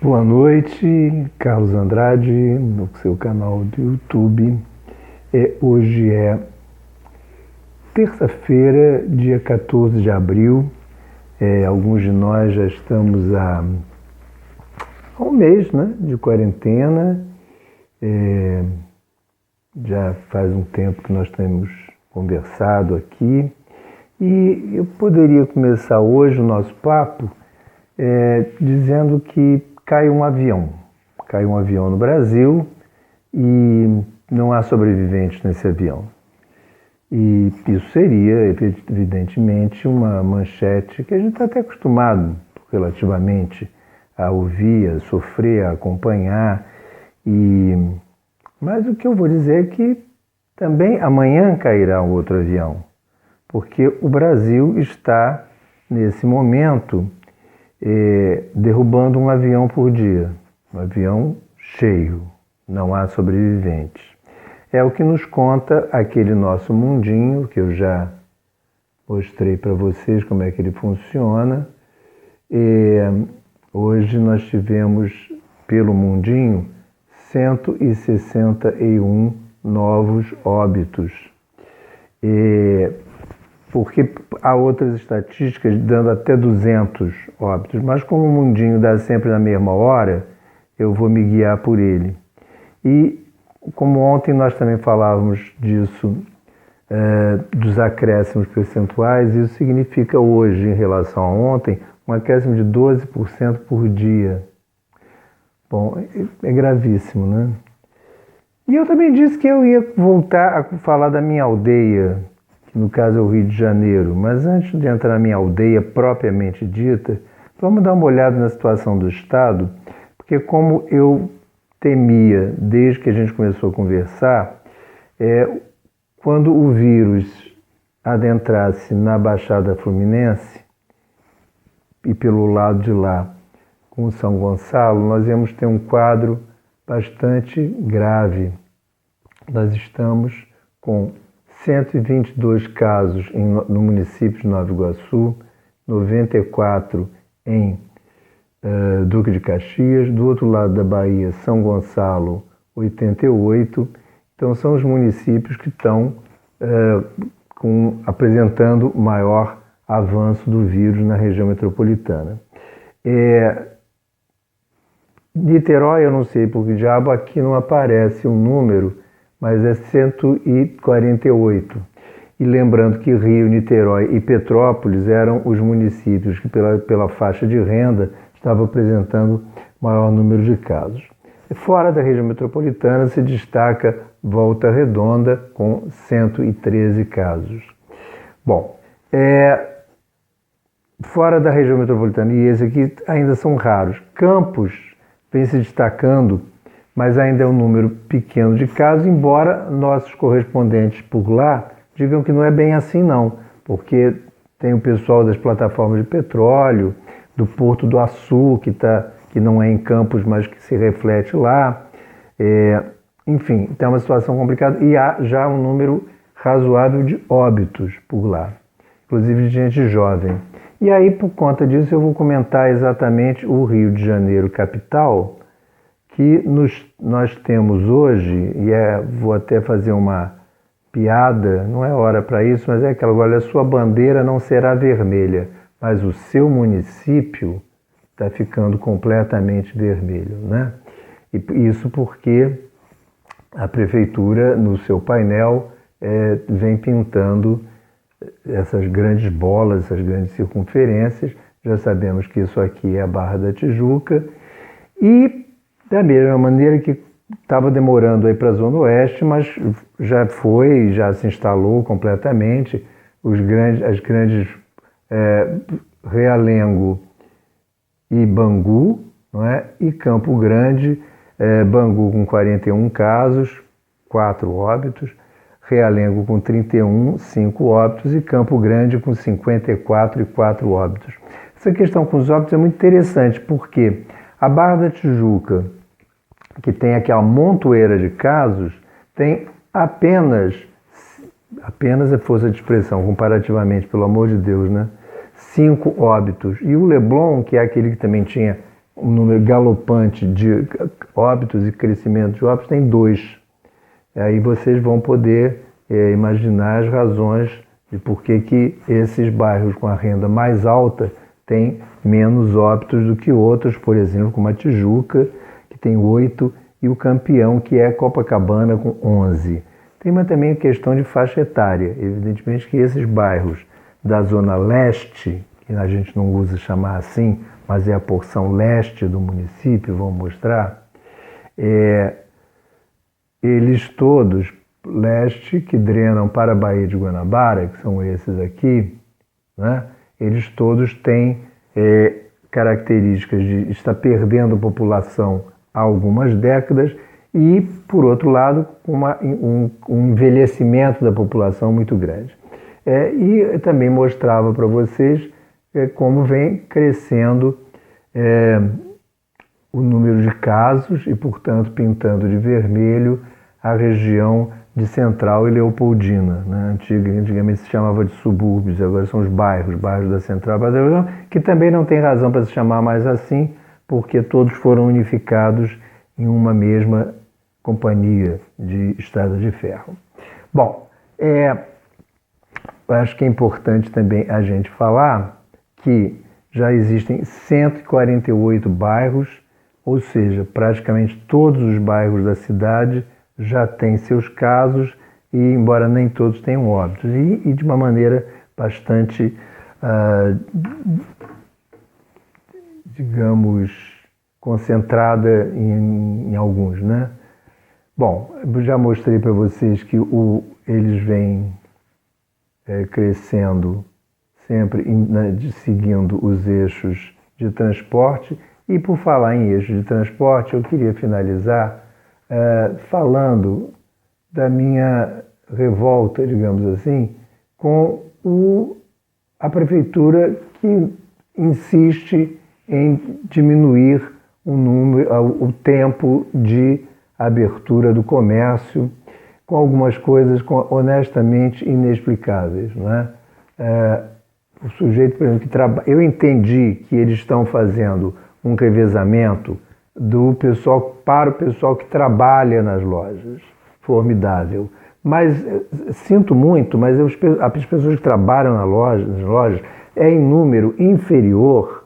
Boa noite, Carlos Andrade, no seu canal do YouTube. Hoje é terça-feira, dia 14 de abril. Alguns de nós já estamos há um mês, né, de quarentena. Já faz um tempo que nós temos conversado aqui. E eu poderia começar hoje o nosso papo dizendo que caiu um avião no Brasil e não há sobreviventes nesse avião. E isso seria, evidentemente, uma manchete que a gente está até acostumado relativamente a ouvir, a sofrer, a acompanhar. Mas o que eu vou dizer é que também amanhã cairá um outro avião, porque o Brasil está, nesse momento, derrubando um avião por dia, um avião cheio, não há sobreviventes. É o que nos conta aquele nosso mundinho, que eu já mostrei para vocês como é que ele funciona. Hoje nós tivemos, pelo mundinho, 161 novos óbitos. Porque há outras estatísticas dando até 200 óbitos, mas como o mundinho dá sempre na mesma hora, eu vou me guiar por ele. E como ontem nós também falávamos disso, dos acréscimos percentuais, isso significa hoje, em relação a ontem, um acréscimo de 12% por dia. Bom, é gravíssimo, né? E eu também disse que eu ia voltar a falar da minha aldeia, que no caso é o Rio de Janeiro, mas antes de entrar na minha aldeia propriamente dita, vamos dar uma olhada na situação do Estado, porque como eu temia desde que a gente começou a conversar, quando o vírus adentrasse na Baixada Fluminense e pelo lado de lá com São Gonçalo, nós íamos ter um quadro bastante grave. Nós estamos com 122 casos no município de Nova Iguaçu, 94 em Duque de Caxias, do outro lado da Bahia, São Gonçalo, 88. Então são os municípios que estão apresentando maior avanço do vírus na região metropolitana. Niterói, eu não sei por que diabo, aqui não aparece um número, mas é 148. E lembrando que Rio, Niterói e Petrópolis eram os municípios que, pela faixa de renda, estavam apresentando maior número de casos. Fora da região metropolitana se destaca Volta Redonda, com 113 casos. Bom, fora da região metropolitana, e esses aqui ainda são raros, Campos vem se destacando, mas ainda é um número pequeno de casos, embora nossos correspondentes por lá digam que não é bem assim não, porque tem o pessoal das plataformas de petróleo, do Porto do Açu, que não é em Campos, mas que se reflete lá. Enfim, então é uma situação complicada e há já um número razoável de óbitos por lá, inclusive de gente jovem. E aí, por conta disso, eu vou comentar exatamente o Rio de Janeiro, capital, que nós temos hoje, e vou até fazer uma piada, não é hora para isso, mas é aquela, olha, a sua bandeira não será vermelha, mas o seu município está ficando completamente vermelho, né? E isso porque a prefeitura, no seu painel, vem pintando essas grandes bolas, essas grandes circunferências. Já sabemos que isso aqui é a Barra da Tijuca. E da mesma maneira que estava demorando aí para a Zona Oeste, mas já se instalou completamente as grandes Realengo e Bangu, não é? E Campo Grande, Bangu com 41 casos, 4 óbitos, Realengo com 31, 5 óbitos e Campo Grande com 54 e 4 óbitos. Essa questão com os óbitos é muito interessante, porque a Barra da Tijuca, que tem aquela montoeira de casos, tem apenas é força de expressão, comparativamente, pelo amor de Deus, né? 5 óbitos. E o Leblon, que é aquele que também tinha um número galopante de óbitos e crescimento de óbitos, tem 2. Aí vocês vão poder imaginar as razões de por que esses bairros com a renda mais alta têm menos óbitos do que outros, por exemplo, como a Tijuca, que tem 8, e o Campeão, que é Copacabana, com 11. Tem também a questão de faixa etária. Evidentemente que esses bairros da Zona Leste, que a gente não usa chamar assim, mas é a porção leste do município, vou mostrar, eles todos, leste, que drenam para a Baía de Guanabara, que são esses aqui, né? Eles todos têm características de estar perdendo população há algumas décadas e, por outro lado, um envelhecimento da população muito grande. E também mostrava para vocês como vem crescendo o número de casos e, portanto, pintando de vermelho a região de Central e Leopoldina, né? Antigamente se chamava de subúrbios, agora são os bairros da Central, que também não tem razão para se chamar mais assim, porque todos foram unificados em uma mesma companhia de estrada de ferro. Bom, acho que é importante também a gente falar que já existem 148 bairros, ou seja, praticamente todos os bairros da cidade já têm seus casos, e embora nem todos tenham óbitos, e de uma maneira bastante, digamos, concentrada em alguns, né? Bom, eu já mostrei para vocês que eles vêm crescendo sempre seguindo os eixos de transporte. E por falar em eixos de transporte, eu queria finalizar falando da minha revolta, digamos assim, com a prefeitura que insiste em diminuir o tempo de abertura do comércio, com algumas coisas honestamente inexplicáveis, não é? O sujeito, por exemplo, eu entendi que eles estão fazendo um revezamento para o pessoal que trabalha nas lojas. Formidável. Mas sinto muito, mas as pessoas que trabalham nas lojas é um número inferior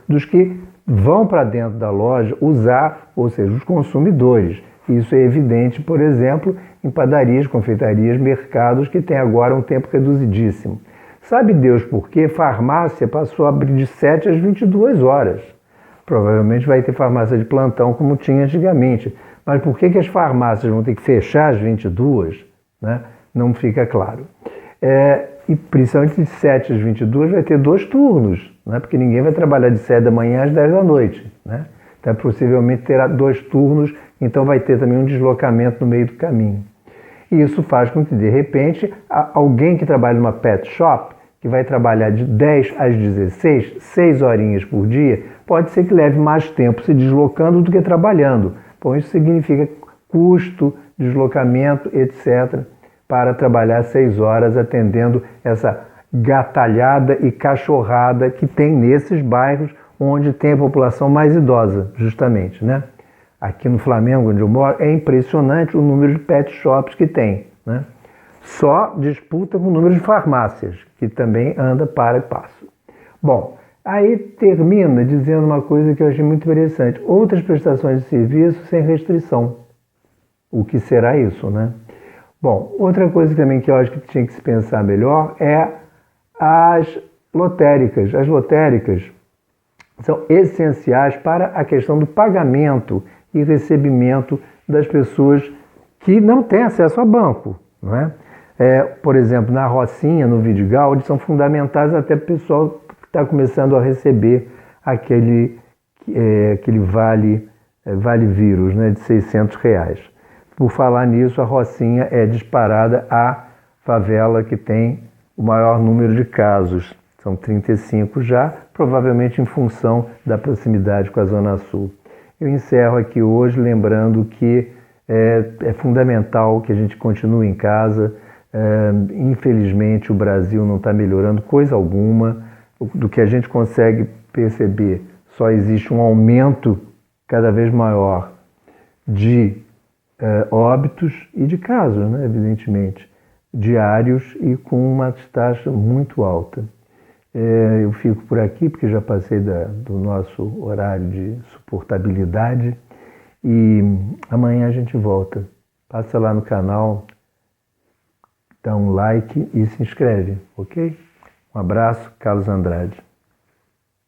dos que vão para dentro da loja usar, ou seja, os consumidores. Isso é evidente, por exemplo, em padarias, confeitarias, mercados que têm agora um tempo reduzidíssimo. Sabe Deus por quê? Farmácia passou a abrir de 7 às 22 horas. Provavelmente vai ter farmácia de plantão como tinha antigamente. Mas por que as farmácias vão ter que fechar às 22? Né? Não fica claro. E principalmente de 7 às 22 vai ter 2 turnos, né? Porque ninguém vai trabalhar de 7 da manhã às 10 da noite. Né? Então possivelmente terá 2 turnos, então vai ter também um deslocamento no meio do caminho. E isso faz com que, de repente, alguém que trabalha numa pet shop, que vai trabalhar de 10 às 16, 6 horinhas por dia, pode ser que leve mais tempo se deslocando do que trabalhando. Bom, isso significa custo, deslocamento, etc., para trabalhar 6 horas atendendo essa gatalhada e cachorrada que tem nesses bairros onde tem a população mais idosa, justamente, né? Aqui no Flamengo, onde eu moro, é impressionante o número de pet shops que tem, né? Só disputa com o número de farmácias, que também anda para e passo. Bom, aí termina dizendo uma coisa que eu achei muito interessante. Outras prestações de serviço sem restrição. O que será isso, né? Bom, outra coisa também que eu acho que tinha que se pensar melhor é as lotéricas. As lotéricas são essenciais para a questão do pagamento e recebimento das pessoas que não têm acesso a banco, não é? Por exemplo, na Rocinha, no Vidigal, eles são fundamentais até para o pessoal que está começando a receber aquele vale vírus, né, de R$600. Por falar nisso, a Rocinha é disparada a favela que tem o maior número de casos. São 35 já, provavelmente em função da proximidade com a Zona Sul. Eu encerro aqui hoje lembrando que é fundamental que a gente continue em casa. Infelizmente, o Brasil não está melhorando coisa alguma. Do que a gente consegue perceber, só existe um aumento cada vez maior de óbitos e de casos, né, evidentemente, diários e com uma taxa muito alta. Eu fico por aqui porque já passei do nosso horário de suportabilidade e amanhã a gente volta. Passa lá no canal, dá um like e se inscreve, ok? Um abraço, Carlos Andrade.